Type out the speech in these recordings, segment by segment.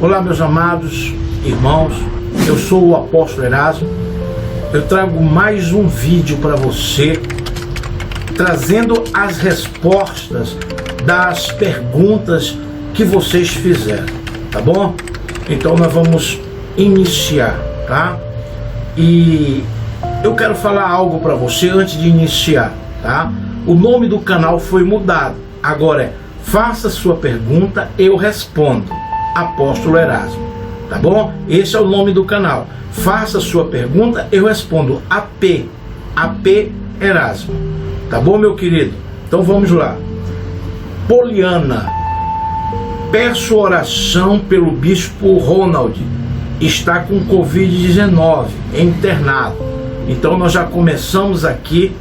Olá, meus amados irmãos, eu sou o apóstolo Erasmo. Eu trago mais um vídeo para você, trazendo as respostas das perguntas que vocês fizeram, tá bom? Então nós vamos iniciar, tá? E eu quero falar algo para você antes de iniciar, tá? O nome do canal foi mudado, agora é Faça Sua Pergunta, Eu Respondo, Apóstolo Erasmo, tá bom? Esse é o nome do canal. Faça sua pergunta, eu respondo. AP Erasmo, tá bom, meu querido? Então vamos lá. Poliana: peço oração pelo bispo Ronald, está com Covid-19, internado. Então nós já começamos aqui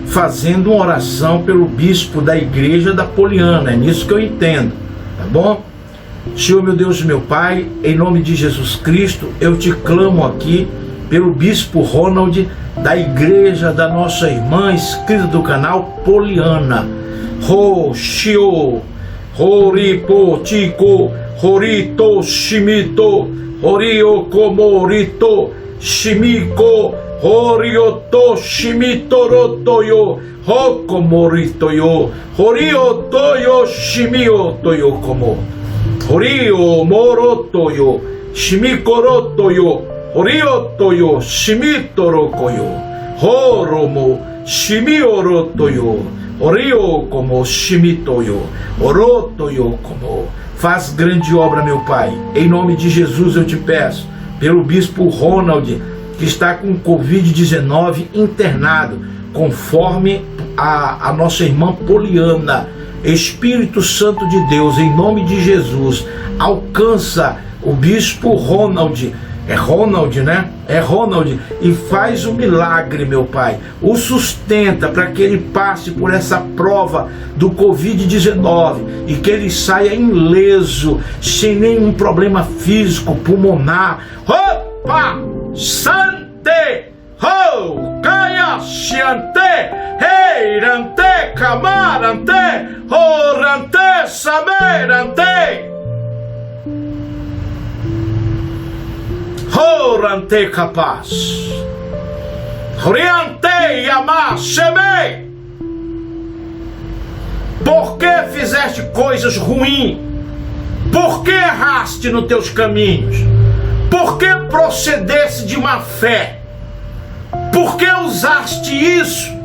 fazendo uma oração pelo bispo da igreja da Poliana, é nisso que eu entendo, tá bom? Senhor, meu Deus e meu Pai, em nome de Jesus Cristo, eu te clamo aqui pelo bispo Ronald, da igreja da nossa irmã inscrita do canal Poliana. Shio, Horipo, Tico, Horito, Shimito, Horio, Komorito, Shimiko, Horioto, Shimitorotoyo, Hokomoritoyo, Horiotoyo, Shimiotoyo, Komo. Horio morotoyo, shimikorotoyo, horiotoyo, shimitorokoyo, horomo, shimiorotoyo, horio como shimitoyo, orotoyo como. Faz grande obra, meu Pai. Em nome de Jesus eu te peço, pelo bispo Ronald, que está com Covid-19 internado, conforme a nossa irmã Poliana. Espírito Santo de Deus, em nome de Jesus, alcança o bispo Ronald, é Ronald, né? É Ronald, e faz um milagre, meu Pai. O sustenta para que ele passe por essa prova do Covid-19 e que ele saia ileso, sem nenhum problema físico, pulmonar. Opa! Sante! Ho! Kaya! Shiante! Heirante! Camarante! Orante! Samerante! Orante capaz! Oriante! Yamasheme! Por que fizeste coisas ruins? Por que erraste nos teus caminhos? Por que procedeste de má fé? Por que usaste isso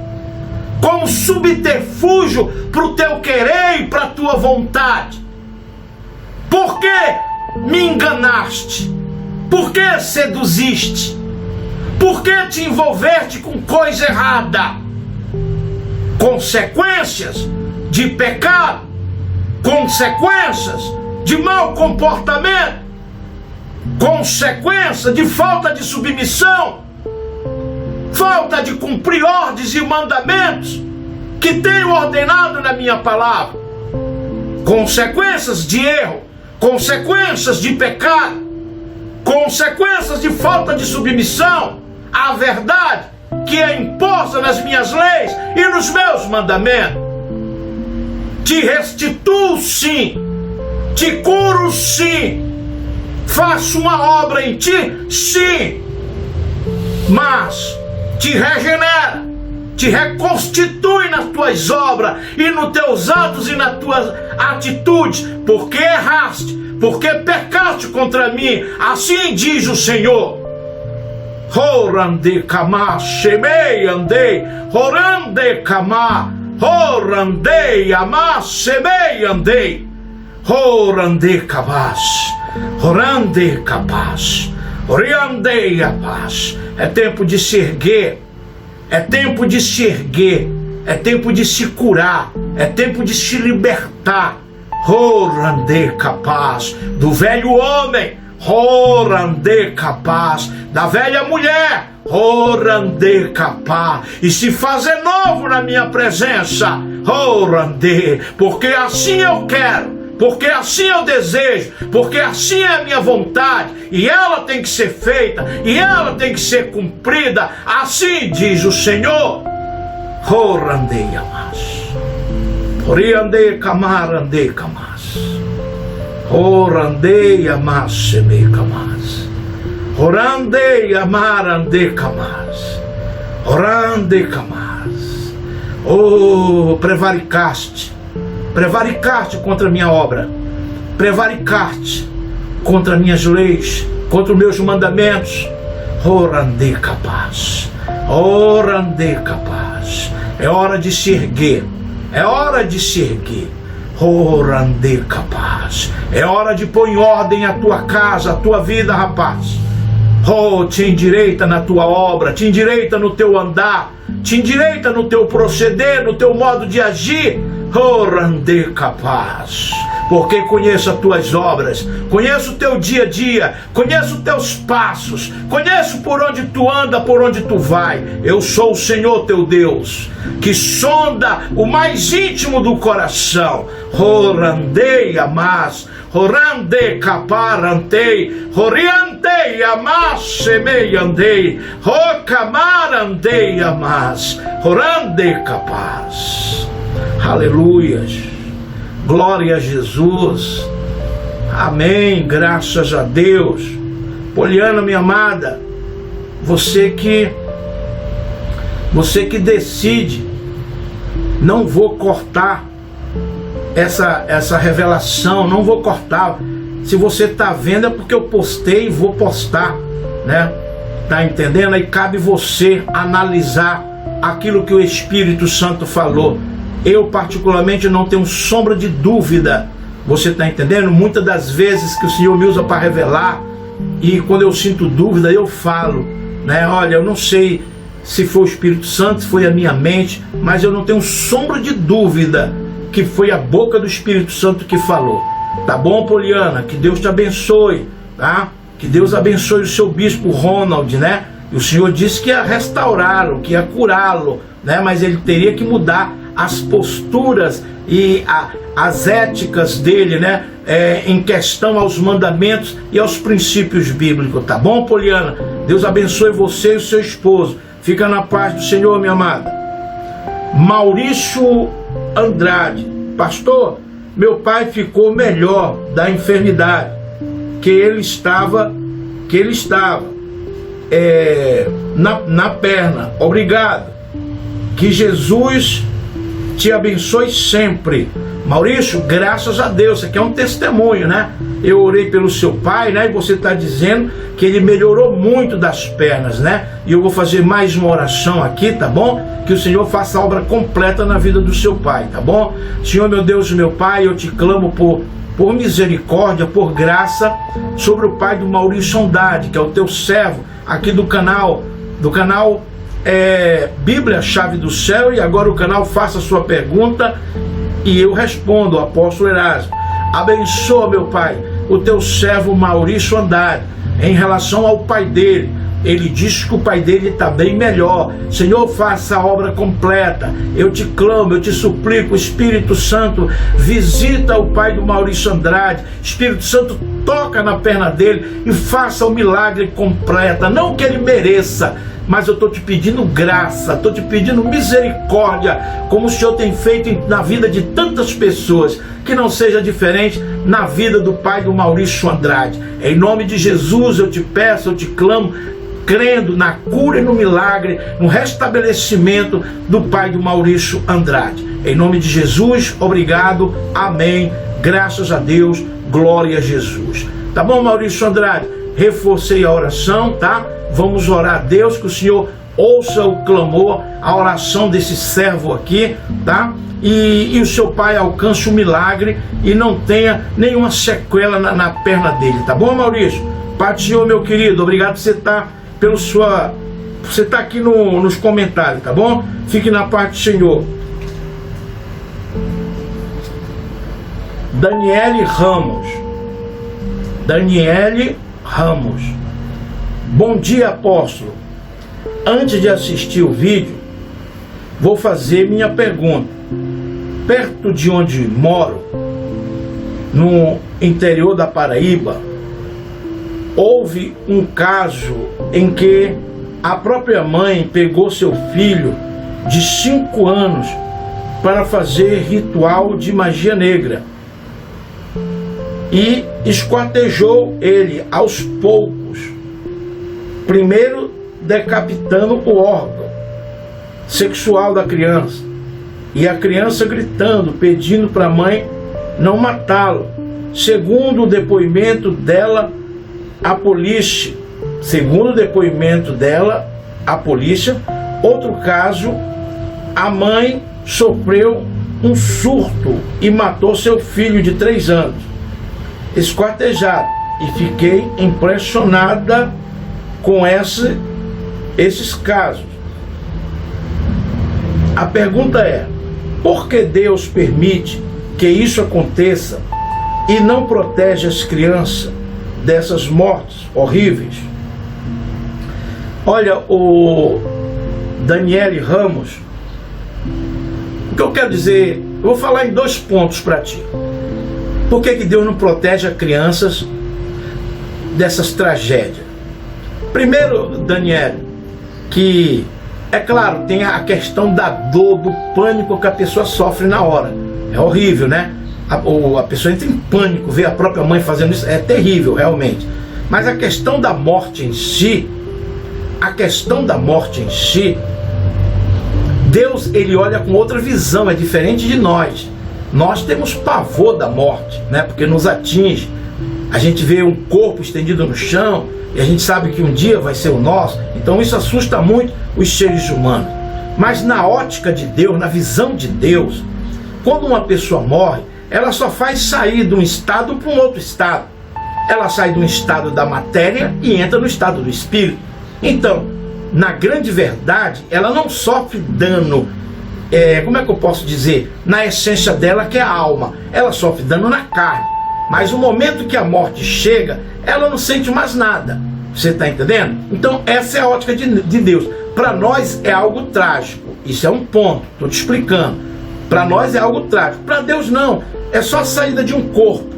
como subterfúgio para o teu querer e para a tua vontade? Por que me enganaste? Por que seduziste? Por que te envolveste com coisa errada? Consequências de pecado, consequências de mau comportamento, consequência de falta de submissão, falta de cumprir ordens e mandamentos que tenho ordenado na minha palavra, consequências de erro, consequências de pecado, consequências de falta de submissão à verdade que é imposta nas minhas leis e nos meus mandamentos. Te restituo sim, te curo sim, faço uma obra em ti sim, mas te regenera, te reconstitui nas tuas obras e nos teus atos e nas tuas atitudes, porque erraste, porque pecaste contra mim, assim diz o Senhor. Horande kama shemei andei, horande kama, horande yama shemei andei, horande kabas, horande capaz, oriande yapaz. É tempo de se erguer, é tempo de se erguer, é tempo de se curar, é tempo de se libertar. Orande capaz do velho homem, orande capaz da velha mulher, orande capaz, e se fazer novo na minha presença, orande, porque assim eu quero. Porque assim eu desejo, porque assim é a minha vontade, e ela tem que ser feita, e ela tem que ser cumprida, assim diz o Senhor. Orandei amas, oriandei camarandei camas, Orandei amasseme camas. Orandei amarande camas. Orande camas. Oh, prevaricaste contra a minha obra, prevaricaste contra minhas leis, contra os meus mandamentos. Orande capaz. Orande capaz. É hora de se erguer. É hora de se erguer. Orande capaz. É hora de pôr em ordem a tua casa, a tua vida, rapaz. Oh, te endireita na tua obra, te endireita no teu andar, te endireita no teu proceder, no teu modo de agir. Orande capaz. Porque conheço as tuas obras, conheço o teu dia a dia, conheço os teus passos, conheço por onde tu anda, por onde tu vai. Eu sou o Senhor teu Deus, que sonda o mais íntimo do coração. Orandei amas, orande caparantei, oriantei amas, semeiandei, rocamarandei amas, orande capaz. Aleluias. Glória a Jesus. Amém. Graças a Deus. Poliana, minha amada, você que decide, não vou cortar essa revelação, não vou cortar. Se você está vendo é porque eu postei e vou postar, né? Tá entendendo? Aí cabe você analisar aquilo que o Espírito Santo falou. Eu particularmente não tenho sombra de dúvida, você está entendendo? Muitas das vezes que o Senhor me usa para revelar, e quando eu sinto dúvida eu falo, né? Olha, eu não sei se foi o Espírito Santo, se foi a minha mente, mas eu não tenho sombra de dúvida que foi a boca do Espírito Santo que falou. Tá bom, Poliana? Que Deus te abençoe, tá? Que Deus abençoe o seu bispo Ronald, né? E o Senhor disse que ia restaurá-lo, que ia curá-lo, né? Mas ele teria que mudar as posturas e as éticas dele, né? Em questão aos mandamentos e aos princípios bíblicos, tá bom, Poliana? Deus abençoe você e o seu esposo. Fica na paz do Senhor, minha amada. Maurício Andrade: pastor, meu pai ficou melhor da enfermidade que ele estava na perna. Obrigado. Que Jesus te abençoe sempre. Maurício, graças a Deus, isso aqui é um testemunho, né? Eu orei pelo seu pai, né? E você está dizendo que ele melhorou muito das pernas, né? E eu vou fazer mais uma oração aqui, tá bom? Que o Senhor faça a obra completa na vida do seu pai, tá bom? Senhor, meu Deus e meu Pai, eu te clamo por misericórdia, por graça, sobre o pai do Maurício Andrade, que é o teu servo aqui do canal Bíblia, Chave do Céu. E agora o canal Faça a Sua Pergunta e eu respondo, o apóstolo Erasmo. Abençoa, meu Pai, o teu servo Maurício Andrade em relação ao pai dele. Ele disse que o pai dele está bem melhor. Senhor, faça a obra completa. Eu te clamo, eu te suplico, Espírito Santo, visita o pai do Maurício Andrade. Espírito Santo, toca na perna dele e faça o milagre completo. Não que ele mereça, mas eu estou te pedindo graça, estou te pedindo misericórdia, como o Senhor tem feito na vida de tantas pessoas, que não seja diferente na vida do pai do Maurício Andrade. Em nome de Jesus eu te peço, eu te clamo, crendo na cura e no milagre, no restabelecimento do pai do Maurício Andrade. Em nome de Jesus, obrigado, amém, graças a Deus, glória a Jesus. Tá bom, Maurício Andrade? Reforcei a oração, tá? Vamos orar a Deus, que o Senhor ouça o clamor, a oração desse servo aqui, tá? E o seu pai alcance o milagre e não tenha nenhuma sequela na perna dele, tá bom, Maurício? Pai do Senhor, meu querido, obrigado por você estar você está aqui nos comentários, tá bom? Fique na paz do Senhor. Daniele Ramos. Bom dia, apóstolo. Antes de assistir o vídeo, vou fazer minha pergunta. Perto de onde moro, no interior da Paraíba, houve um caso em que a própria mãe pegou seu filho de 5 anos para fazer ritual de magia negra. e esquartejou ele aos poucos, primeiro decapitando o órgão sexual da criança, e a criança gritando, pedindo para a mãe não matá-lo. Segundo o depoimento dela, a polícia, outro caso, a mãe sofreu um surto e matou seu filho de 3 anos, esquartejado, e fiquei impressionada com esses casos. A pergunta é: por que Deus permite que isso aconteça e não protege as crianças dessas mortes horríveis? Olha, o Daniele Ramos, o que eu quero dizer, eu vou falar em 2 pontos para ti. Por que Deus não protege as crianças dessas tragédias? Primeiro, Daniele, que é claro, tem a questão da dor, do pânico que a pessoa sofre na hora. É horrível, né? A pessoa entra em pânico, vê a própria mãe fazendo isso, é terrível, realmente. Mas a questão da morte em si, Deus, ele olha com outra visão, é diferente de nós. Nós temos pavor da morte, né? Porque nos atinge. A gente vê um corpo estendido no chão e a gente sabe que um dia vai ser o nosso. Então isso assusta muito os seres humanos. Mas na ótica de Deus, na visão de Deus, quando uma pessoa morre, ela só faz sair de um estado para um outro estado. Ela sai de um estado da matéria e entra no estado do espírito. Então, na grande verdade, ela não sofre dano, como é que eu posso dizer? Na essência dela, que é a alma. Ela sofre dano na carne. Mas no momento que a morte chega, ela não sente mais nada. Você está entendendo? Então essa é a ótica de Deus. Para nós é algo trágico. Isso é um ponto, estou te explicando. Para nós é algo trágico. Para Deus não. É só a saída de um corpo.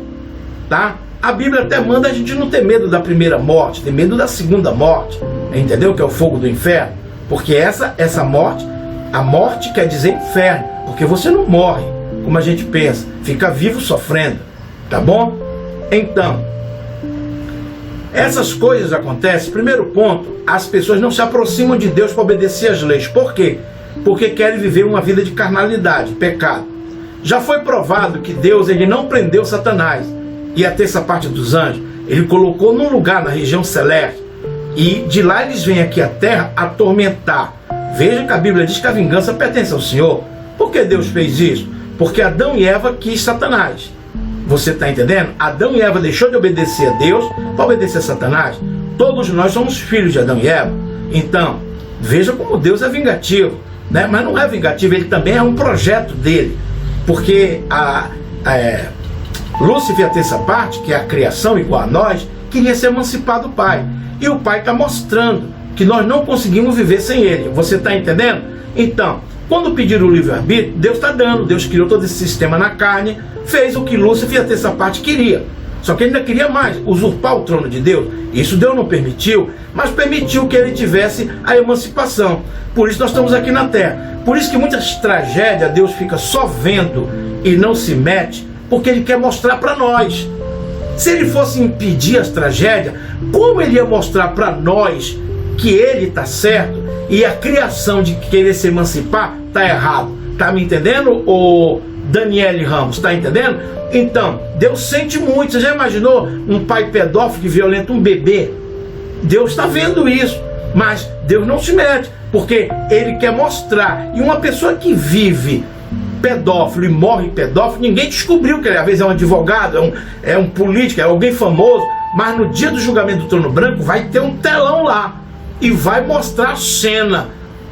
Tá? A Bíblia até manda a gente não ter medo da primeira morte, ter medo da segunda morte. Entendeu? Que é o fogo do inferno. Porque essa morte, a morte quer dizer inferno. Porque você não morre, como a gente pensa. Fica vivo sofrendo. Tá bom? Então, essas coisas acontecem. Primeiro ponto, as pessoas não se aproximam de Deus para obedecer às leis. Por quê? Porque querem viver uma vida de carnalidade, pecado. Já foi provado que Deus, ele não prendeu Satanás e a terça parte dos anjos. Ele colocou num lugar na região celeste e de lá eles vêm aqui à terra atormentar. Veja que a Bíblia diz que a vingança pertence ao Senhor. Por que Deus fez isso? Porque Adão e Eva quis Satanás. Você está entendendo? Adão e Eva deixou de obedecer a Deus para obedecer a Satanás. Todos nós somos filhos de Adão e Eva. Então, veja como Deus é vingativo, né? Mas não é vingativo, ele também é um projeto dele. Porque Lúcifer, a terça parte, que é a criação igual a nós, queria se emancipar do Pai. E o Pai está mostrando que nós não conseguimos viver sem ele. Você está entendendo? Então, quando pediram o livre-arbítrio, Deus está dando. Deus criou todo esse sistema na carne, fez o que Lúcifer, a terça parte, queria. Só que ele ainda queria mais, usurpar o trono de Deus. Isso Deus não permitiu, mas permitiu que ele tivesse a emancipação. Por isso nós estamos aqui na terra. Por isso que muitas tragédias Deus fica só vendo e não se mete, porque ele quer mostrar para nós. Se ele fosse impedir as tragédias, como ele ia mostrar para nós que ele está certo e a criação de querer se emancipar está errado? Tá me entendendo, ô Daniele Ramos? Tá entendendo? Então, Deus sente muito. Você já imaginou um pai pedófilo que violenta um bebê? Deus está vendo isso, mas Deus não se mete, porque ele quer mostrar. E uma pessoa que vive pedófilo e morre pedófilo, ninguém descobriu que ele às vezes é um advogado, é um político, é alguém famoso, mas no dia do julgamento do trono branco vai ter um telão lá e vai mostrar a cena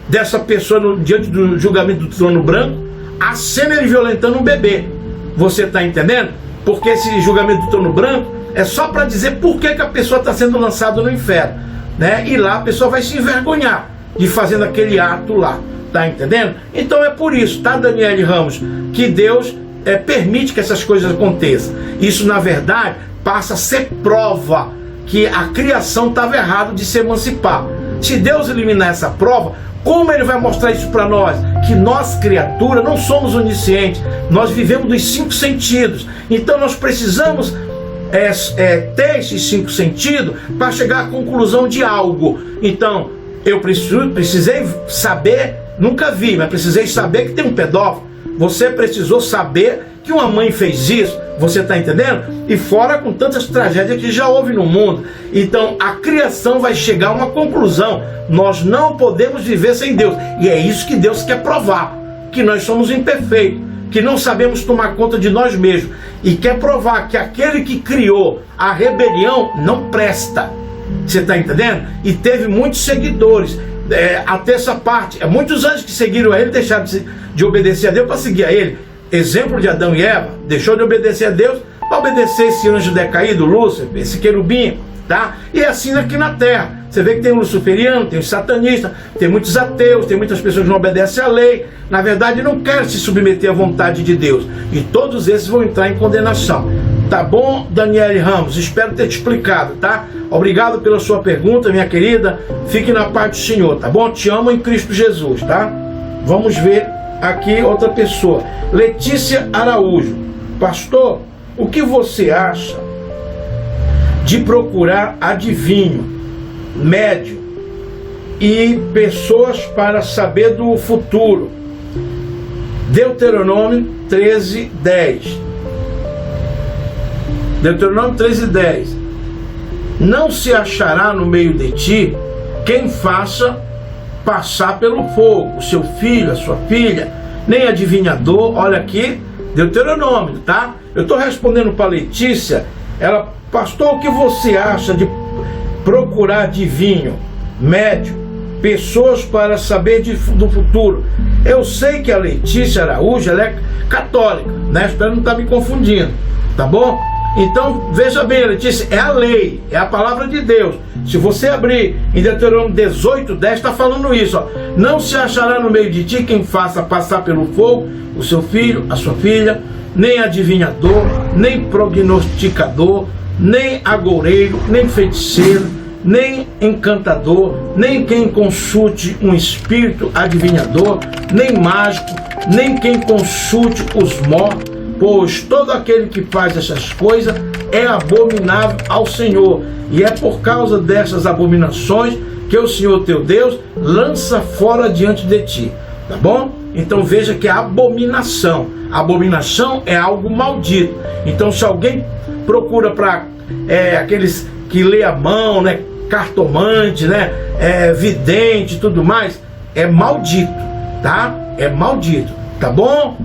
dessa pessoa diante do julgamento do trono branco, a cena ele violentando um bebê. Você está entendendo? Porque esse julgamento do trono branco é só para dizer por que a pessoa está sendo lançada no inferno, né? E lá a pessoa vai se envergonhar de fazendo aquele ato lá. Tá entendendo? Então é por isso, tá, Daniele Ramos, que Deus permite que essas coisas aconteçam. Isso, na verdade, passa a ser prova que a criação estava errada de se emancipar. Se Deus eliminar essa prova, como ele vai mostrar isso para nós? Que nós, criatura, não somos oniscientes. Nós vivemos dos 5 sentidos. Então nós precisamos ter esses 5 sentidos para chegar à conclusão de algo. Então, eu precisei saber, nunca vi, mas precisei saber que tem um pedófilo. Você precisou saber que uma mãe fez isso, você está entendendo? E fora com tantas tragédias que já houve no mundo. Então a criação vai chegar a uma conclusão. Nós não podemos viver sem Deus. E é isso que Deus quer provar. Que nós somos imperfeitos. Que não sabemos tomar conta de nós mesmos. E quer provar que aquele que criou a rebelião não presta. Você está entendendo? E teve muitos seguidores. Até essa parte. Muitos anjos que seguiram a ele deixaram de obedecer a Deus para seguir a ele. Exemplo de Adão e Eva, deixou de obedecer a Deus para obedecer esse anjo decaído, Lúcifer, esse querubim, tá? E é assim aqui na terra. Você vê que tem o luciferiano, tem os satanistas, tem muitos ateus, tem muitas pessoas que não obedecem à lei, na verdade não querem se submeter à vontade de Deus. E todos esses vão entrar em condenação. Tá bom, Daniele Ramos? Espero ter te explicado, tá? Obrigado pela sua pergunta, minha querida. Fique na paz do Senhor, tá bom? Te amo em Cristo Jesus, tá? Vamos ver aqui outra pessoa. Letícia Araújo. Pastor, o que você acha de procurar adivinho, médium e pessoas para saber do futuro? Deuteronômio 13:10. Deuteronômio 13:10. Não se achará no meio de ti quem faça passar pelo fogo o seu filho, a sua filha, nem adivinhador. Olha aqui, Deuteronômio, tá? Eu estou respondendo para Letícia. Ela, pastor, o que você acha de procurar adivinho, médium, pessoas para saber do futuro? Eu sei que a Letícia Araújo, ela é católica, né? Espero não estar me confundindo, tá bom? Então, veja bem, Letícia, é a lei, é a palavra de Deus. Se você abrir em Deuteronômio 18:10, está falando isso, ó. Não se achará no meio de ti quem faça passar pelo fogo o seu filho, a sua filha, nem adivinhador, nem prognosticador, nem agoureiro, nem feiticeiro, nem encantador, nem quem consulte um espírito adivinhador, nem mágico, nem quem consulte os mortos. Pois todo aquele que faz essas coisas é abominável ao Senhor. E é por causa dessas abominações que o Senhor teu Deus lança fora diante de ti. Tá bom? Então veja que é abominação. Abominação é algo maldito. Então se alguém procura para aqueles que lê a mão, né, cartomante, né, vidente e tudo mais, é maldito, tá? É maldito. Tá bom?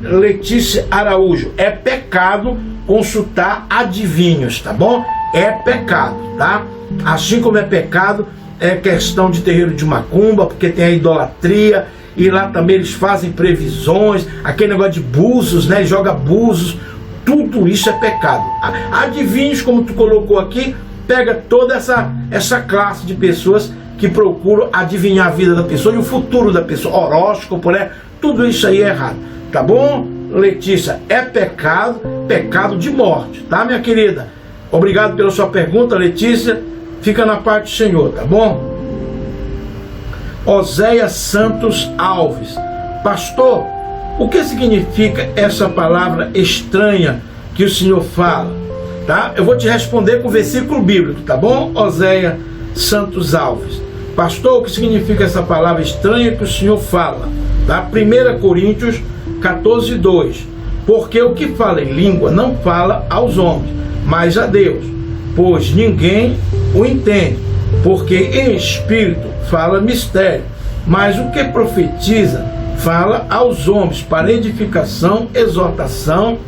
Letícia Araújo, é pecado consultar adivinhos, tá bom? É pecado, tá? Assim como é pecado, é questão de terreiro de macumba, porque tem a idolatria, e lá também eles fazem previsões, aquele negócio de búzios, né? Joga búzios, tudo isso é pecado. Adivinhos, como tu colocou aqui, pega toda essa classe de pessoas que procuram adivinhar a vida da pessoa e o futuro da pessoa, horóscopo, né? Tudo isso aí é errado, tá bom, Letícia? É pecado, pecado de morte, tá, minha querida? Obrigado pela sua pergunta, Letícia. Fica na paz do Senhor, tá bom? Oséias Santos Alves. Pastor, o que significa essa palavra estranha que o Senhor fala? Tá? Eu vou te responder com o versículo bíblico, tá bom, Oséias Santos Alves? Pastor, o que significa essa palavra estranha que o Senhor fala? Tá? 1 Coríntios 14:2. Porque o que fala em língua não fala aos homens, mas a Deus, pois ninguém o entende. Porque em espírito fala mistério, mas o que profetiza fala aos homens para edificação, exortação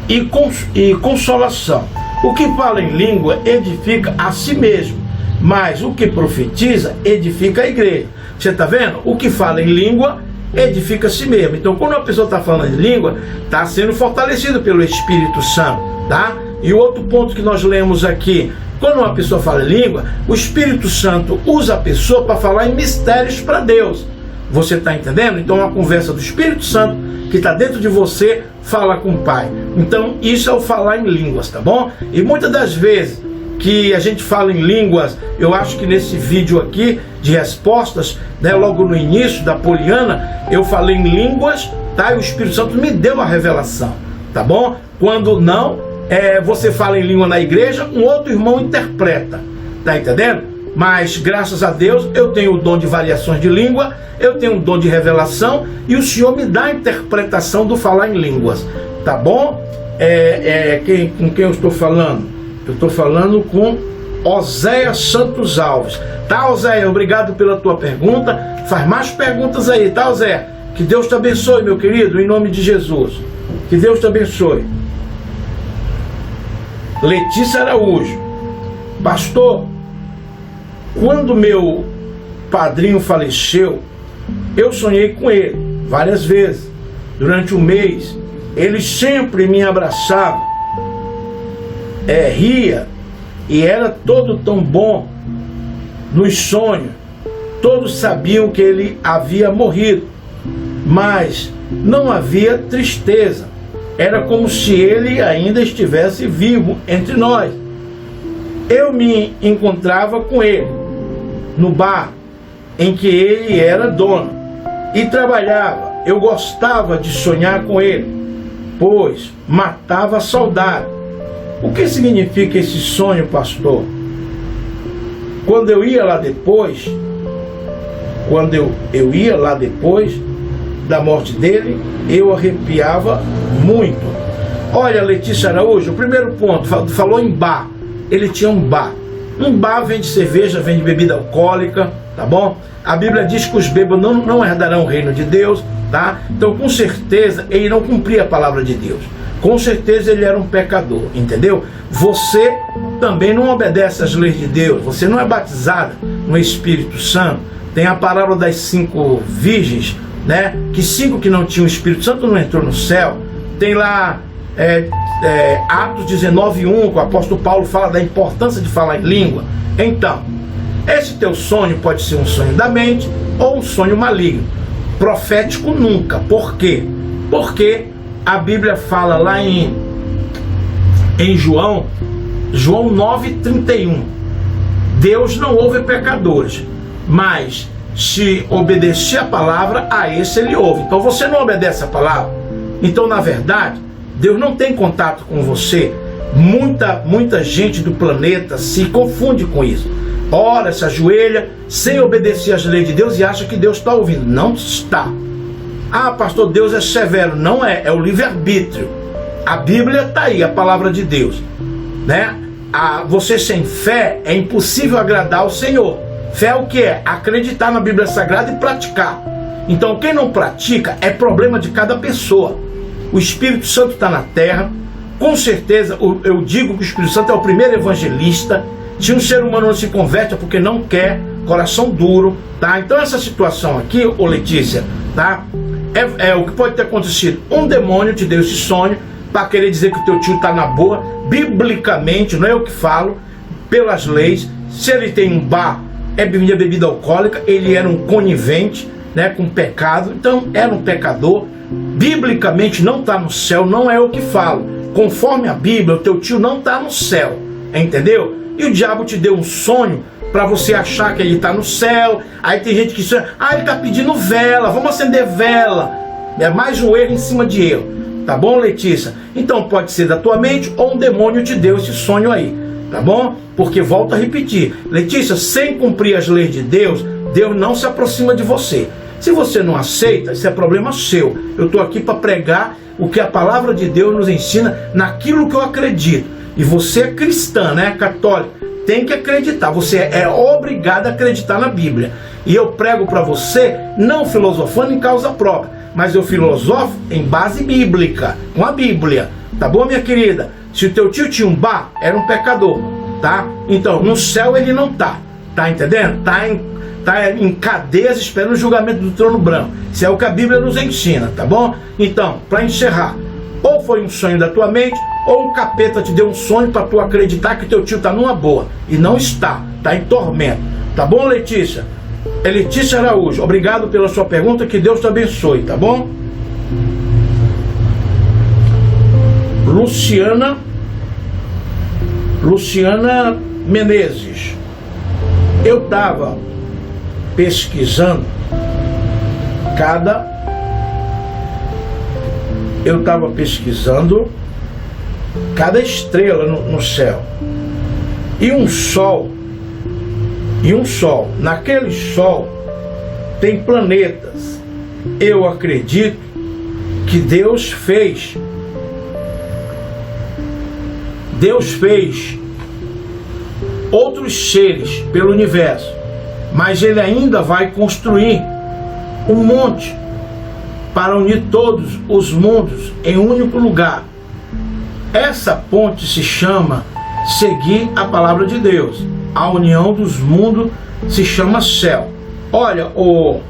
e consolação. O que fala em língua edifica a si mesmo, mas o que profetiza edifica a igreja. Você está vendo? O que fala em língua edifica a si mesmo. Então, quando uma pessoa está falando em língua, está sendo fortalecido pelo Espírito Santo, tá? E o outro ponto que nós lemos aqui, quando uma pessoa fala em língua, o Espírito Santo usa a pessoa para falar em mistérios para Deus. Você está entendendo? Então, uma conversa do Espírito Santo que está dentro de você fala com o Pai. Então, isso é o falar em línguas, tá bom? E muitas das vezes que a gente fala em línguas, eu acho que nesse vídeo aqui de respostas, né, logo no início da Poliana, eu falei em línguas, tá? E o Espírito Santo me deu a revelação, tá bom? Quando não, você fala em língua na igreja, um outro irmão interpreta, tá entendendo? Mas graças a Deus eu tenho o dom de variações de língua, eu tenho o dom de revelação e o Senhor me dá a interpretação do falar em línguas, tá bom? Com quem eu estou falando? Eu estou falando com Oséias Santos Alves. Tá, Oséias? Obrigado pela tua pergunta. Faz mais perguntas aí, tá, Oséias? Que Deus te abençoe, meu querido, em nome de Jesus. Que Deus te abençoe. Letícia Araújo. Pastor, quando meu padrinho faleceu, eu sonhei com ele várias vezes. Durante um mês, ele sempre me abraçava, ria, e era todo tão bom. Nos sonhos, todos sabiam que ele havia morrido, mas não havia tristeza. Era como se ele ainda estivesse vivo entre nós. Eu me encontrava com ele no bar em que ele era dono e trabalhava. Eu gostava de sonhar com ele, pois matava a saudade. O que significa esse sonho, pastor? Quando eu ia lá depois, da morte dele, eu arrepiava muito. Olha, Letícia Araújo, o primeiro ponto, falou em bar. Ele tinha um bar. Um bar vende cerveja, vende bebida alcoólica, tá bom? A Bíblia diz que os bêbados não herdarão o reino de Deus, tá? Então, com certeza, ele não cumpria a palavra de Deus. Com certeza ele era um pecador, entendeu? Você também não obedece às leis de Deus. Você não é batizada no Espírito Santo. Tem a parábola das 5 virgens, né? Que 5 que não tinham o Espírito Santo não entrou no céu. Tem lá Atos 19:1, que o apóstolo Paulo fala da importância de falar em língua. Então, esse teu sonho pode ser um sonho da mente ou um sonho maligno. Profético nunca. Por quê? Porque a Bíblia fala lá em João 9:31. Deus não ouve pecadores, mas se obedecer a palavra, a esse ele ouve. Então você não obedece a palavra. Então, na verdade, Deus não tem contato com você. Muita gente do planeta se confunde com isso. Ora, se ajoelha sem obedecer às leis de Deus e acha que Deus está ouvindo. Não está. Ah, pastor, Deus é severo. Não é, é o livre-arbítrio. A Bíblia está aí, a palavra de Deus, né? Você sem fé é impossível agradar ao Senhor. Fé é o que é? Acreditar na Bíblia Sagrada e praticar. Então quem não pratica é problema de cada pessoa. O Espírito Santo está na terra. Com certeza, eu digo que o Espírito Santo é o primeiro evangelista. Se um ser humano não se converte é porque não quer, coração duro, tá? Então essa situação aqui, ô Letícia, tá? É o que pode ter acontecido. Um demônio te deu esse sonho para querer dizer que o teu tio está na boa. Biblicamente, não é eu que falo, pelas leis, se ele tem um bar, bebida alcoólica, ele era um conivente, né, com pecado, então era um pecador. Biblicamente não está no céu, não é eu que falo. Conforme a Bíblia, o teu tio não está no céu, entendeu? E o diabo te deu um sonho para você achar que ele está no céu. Aí tem gente que diz, ele está pedindo vela, vamos acender vela. É mais um erro em cima de erro, tá bom, Letícia? Então pode ser da tua mente ou um demônio te deu esse sonho aí, tá bom? Porque volto a repetir, Letícia, sem cumprir as leis de Deus, Deus não se aproxima de você. Se você não aceita, isso é problema seu. Eu estou aqui para pregar o que a palavra de Deus nos ensina naquilo que eu acredito. E você é cristã, né, católica, tem que acreditar. Você é obrigado a acreditar na Bíblia. E eu prego para você, não filosofando em causa própria, mas eu filosofo em base bíblica, com a Bíblia. Tá bom, minha querida? Se o teu tio tinha um bar, era um pecador, tá? Então, no céu ele não tá. Tá entendendo? Tá em cadeias esperando o julgamento do trono branco. Isso é o que a Bíblia nos ensina, tá bom? Então, para encerrar, ou foi um sonho da tua mente, ou um capeta te deu um sonho para tu acreditar que teu tio tá numa boa. E não está, tá em tormento. Tá bom, Letícia? É Letícia Araújo. Obrigado pela sua pergunta, que Deus te abençoe, tá bom? Luciana Menezes. Eu estava pesquisando cada estrela no céu. E um sol, naquele sol tem planetas. Eu acredito que Deus fez outros seres pelo universo, mas Ele ainda vai construir um monte para unir todos os mundos em um único lugar. Essa ponte se chama seguir a palavra de Deus. A união dos mundos se chama céu. Olha, o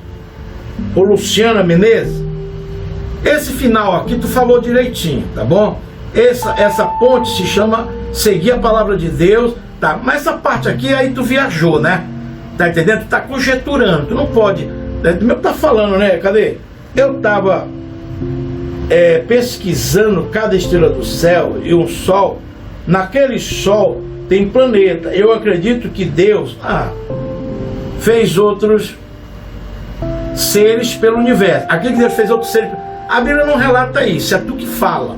Luciana Menezes, esse final aqui tu falou direitinho, tá bom? Essa ponte se chama seguir a palavra de Deus, tá? Mas essa parte aqui aí tu viajou, né? Tá entendendo? Tu tá conjeturando, tu não pode, né? Tu mesmo tá falando, né? Cadê? Eu tava pesquisando cada estrela do céu e um sol. Naquele sol tem planeta. Eu acredito que Deus fez outros seres pelo universo. Aqui que Deus fez outros seres. A Bíblia não relata isso, é tu que fala.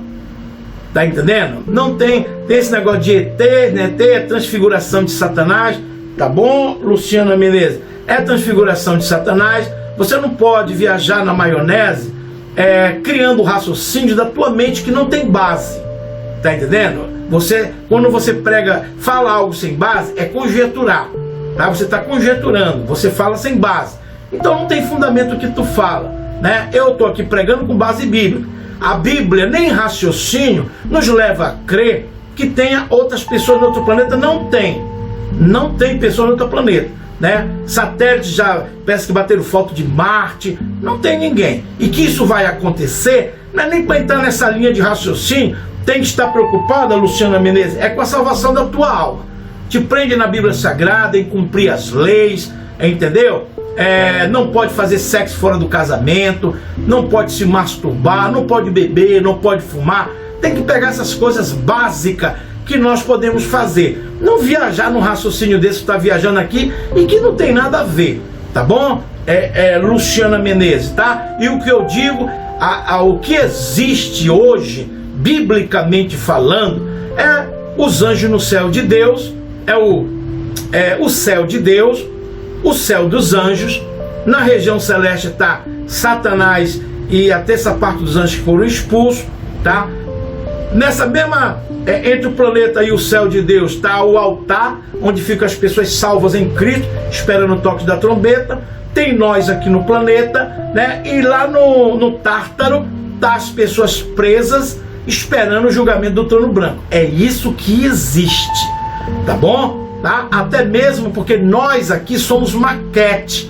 Tá entendendo? Não tem esse negócio de ET, né? ET é transfiguração de Satanás. Tá bom, Luciana Menezes? É transfiguração de Satanás. Você não pode viajar na maionese criando o raciocínio da tua mente que não tem base. Tá entendendo? Quando você fala algo sem base, é conjecturar. Tá? Você está conjecturando, você fala sem base. Então não tem fundamento o que tu fala. Né? Eu estou aqui pregando com base bíblica. A Bíblia, nem raciocínio, nos leva a crer que tenha outras pessoas no outro planeta. Não tem. Não tem pessoas no outro planeta. Né? Satélites já parece que bateram foto de Marte. Não tem ninguém. E que isso vai acontecer, não é nem para entrar nessa linha de raciocínio. Tem que estar preocupada, Luciana Menezes, é com a salvação da tua alma. Te prende na Bíblia Sagrada, em cumprir as leis, entendeu? Não pode fazer sexo fora do casamento, não pode se masturbar, não pode beber, não pode fumar. Tem que pegar essas coisas básicas que nós podemos fazer. Não viajar num raciocínio desse que está viajando aqui e que não tem nada a ver, tá bom? Luciana Menezes, tá? E o que eu digo, o que existe hoje, biblicamente falando, é os anjos no céu de Deus, o céu de Deus, o céu dos anjos. Na região celeste está Satanás e a terça parte dos anjos que foram expulsos, tá? Nessa mesma, entre o planeta e o céu de Deus, está o altar, onde ficam as pessoas salvas em Cristo, esperando o toque da trombeta. Tem nós aqui no planeta, né? E lá no Tártaro, tá as pessoas presas, esperando o julgamento do trono branco. É isso que existe, tá bom? Tá? Até mesmo porque nós aqui somos maquete,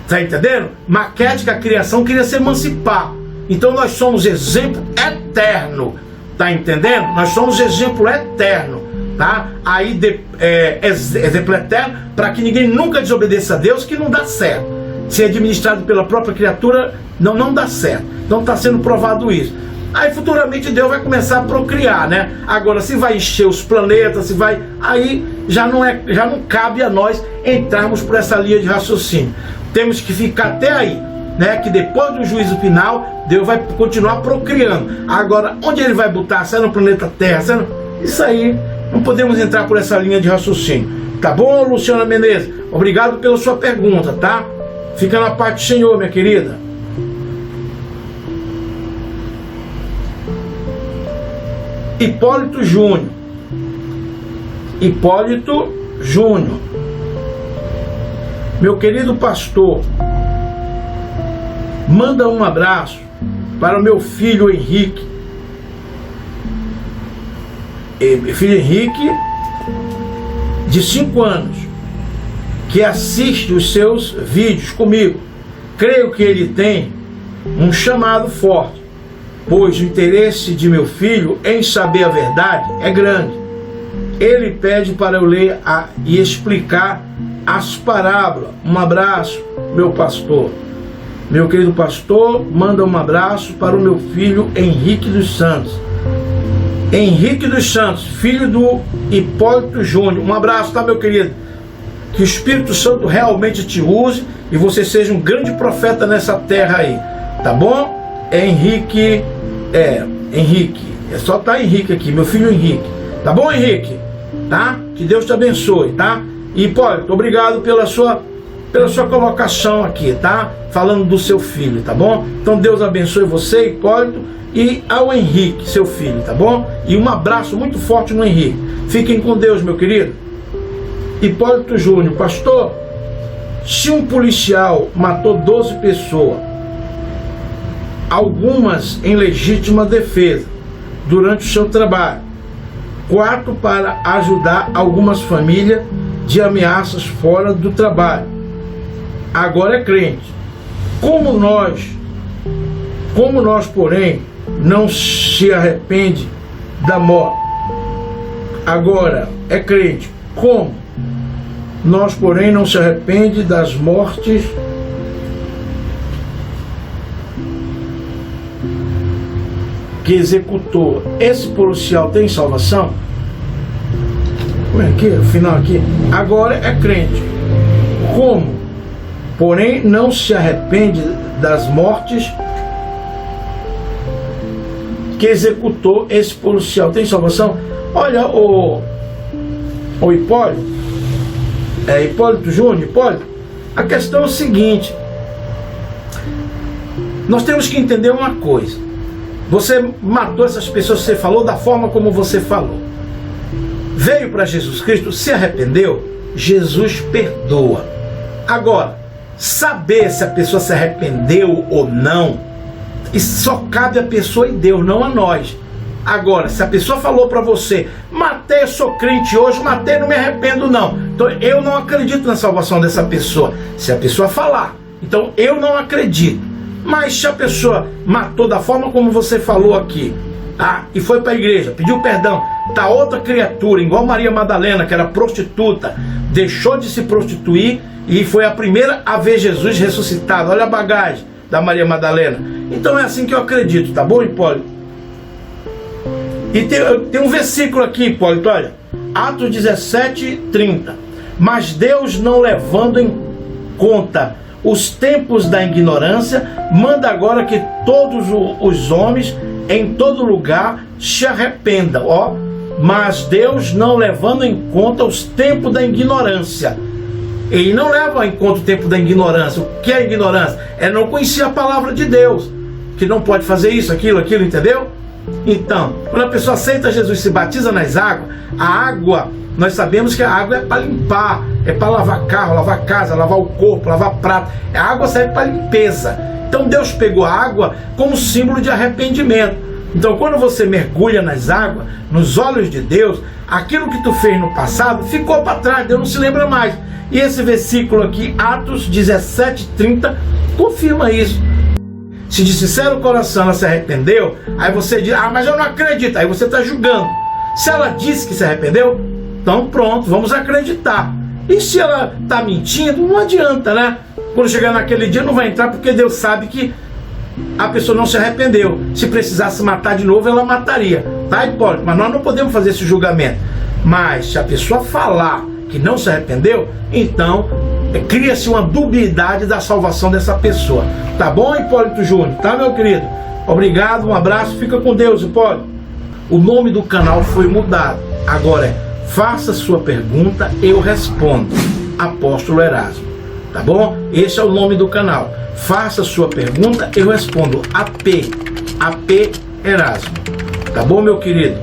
tá entendendo? Maquete que a criação queria se emancipar. Então nós somos exemplo eterno, tá entendendo? Nós somos exemplo eterno, tá? Aí exemplo eterno para que ninguém nunca desobedeça a Deus, que não dá certo. Se é administrado pela própria criatura, não dá certo. Então está sendo provado isso. Aí futuramente Deus vai começar a procriar, né? Agora, se vai encher os planetas, aí já não cabe a nós entrarmos por essa linha de raciocínio. Temos que ficar até aí, né? Que depois do juízo final, Deus vai continuar procriando. Agora, onde Ele vai botar? Se é no planeta Terra? Isso aí, não podemos entrar por essa linha de raciocínio. Tá bom, Luciana Menezes? Obrigado pela sua pergunta, tá? Fica na paz do Senhor, minha querida. Hipólito Júnior, meu querido pastor, manda um abraço para o meu filho Henrique. Filho Henrique, de 5 anos, que assiste os seus vídeos comigo. Creio que ele tem um chamado forte, pois o interesse de meu filho em saber a verdade é grande. Ele pede para eu ler e explicar as parábolas. Um abraço, meu pastor. Meu querido pastor, manda um abraço para o meu filho Henrique dos Santos. Henrique dos Santos, filho do Hipólito Júnior. Um abraço, tá, meu querido? Que o Espírito Santo realmente te use e você seja um grande profeta nessa terra aí, tá bom? Henrique, É só tá Henrique aqui, meu filho Henrique. Tá bom, Henrique? Tá? Que Deus te abençoe, tá? E Hipólito, obrigado pela sua colocação aqui, tá? Falando do seu filho, tá bom? Então Deus abençoe você, Hipólito, e ao Henrique, seu filho, tá bom? E um abraço muito forte no Henrique. Fiquem com Deus, meu querido. Hipólito Júnior, pastor, se um policial matou 12 pessoas, algumas em legítima defesa, durante o seu trabalho, 4 para ajudar algumas famílias de ameaças fora do trabalho, agora é crente, como nós, porém, não se arrepende da morte, agora é crente, como nós, porém, não se arrepende das mortes que executou, esse policial tem salvação? Como é que, afinal aqui, agora é crente, como, porém, não se arrepende das mortes que executou, esse policial tem salvação? Olha, o Hipólito, Hipólito Júnior, Hipólito, a questão é o seguinte, nós temos que entender uma coisa. Você matou essas pessoas, você falou da forma como você falou. Veio para Jesus Cristo, se arrependeu, Jesus perdoa. Agora, saber se a pessoa se arrependeu ou não, isso só cabe a pessoa e Deus, não a nós. Agora, se a pessoa falou para você, matei, sou crente hoje, matei, não me arrependo não. Então eu não acredito na salvação dessa pessoa. Se a pessoa falar, então eu não acredito. Mas se a pessoa matou da forma como você falou aqui, e foi para a igreja, pediu perdão, tá outra criatura, igual Maria Madalena, que era prostituta, deixou de se prostituir e foi a primeira a ver Jesus ressuscitado. Olha a bagagem da Maria Madalena. Então é assim que eu acredito, tá bom, Hipólito? E tem um versículo aqui, Hipólito, olha, Atos 17:30. Mas Deus, não levando em conta os tempos da ignorância, manda agora que todos os homens em todo lugar se arrependam. Mas Deus, não levando em conta os tempos da ignorância. Ele não leva em conta o tempo da ignorância. O que é ignorância? É não conhecer a palavra de Deus, que não pode fazer isso, aquilo, entendeu? Então, quando a pessoa aceita Jesus, se batiza nas águas, a água, nós sabemos que a água é para limpar, é para lavar carro, lavar casa, lavar o corpo, lavar prato. A água serve para limpeza. Então Deus pegou a água como símbolo de arrependimento. Então quando você mergulha nas águas, nos olhos de Deus, aquilo que tu fez no passado ficou para trás, Deus não se lembra mais. E esse versículo aqui, Atos 17:30, confirma isso. Se de sincero coração ela se arrependeu, aí você diz, mas eu não acredito, aí você está julgando. Se ela disse que se arrependeu, então pronto, vamos acreditar. E se ela está mentindo, não adianta, né? Quando chegar naquele dia não vai entrar, porque Deus sabe que a pessoa não se arrependeu. Se precisasse matar de novo, ela mataria, tá, Hipólito? Mas nós não podemos fazer esse julgamento. Mas se a pessoa falar que não se arrependeu, então cria-se uma dubiedade da salvação dessa pessoa. Tá bom, Hipólito Júnior? Tá, meu querido? Obrigado, um abraço, fica com Deus, Hipólito. O nome do canal foi mudado. Agora faça sua pergunta, eu respondo. Apóstolo Erasmo. Tá bom? Esse é o nome do canal. Faça sua pergunta, eu respondo. AP Erasmo. Tá bom, meu querido?